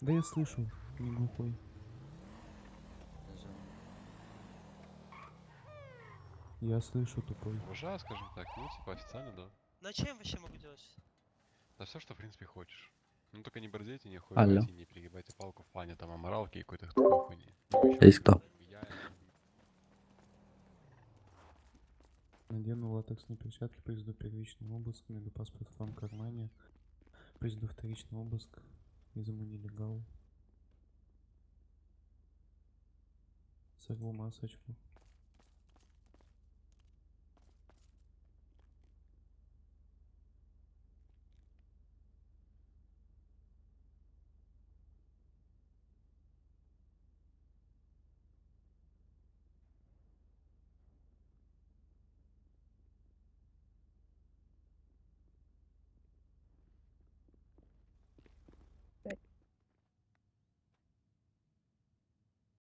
Да я слышу, не глухой. Я слышу, тупой. Уважаю, скажем так, ну типа официально, да. На чем вообще могу делать? Да все, что в принципе хочешь. Ну только не борзейте, не Алло. охуевайте, не перегибайте палку в плане там аморалки и какой-то такой хуйни. Ну еще Есть как кто? бы я... Надену латексные перчатки, произведу первичный обыск, найду паспорт в твоем кармане, произведу вторичный обыск, изыму нелегал. Сорву масочку.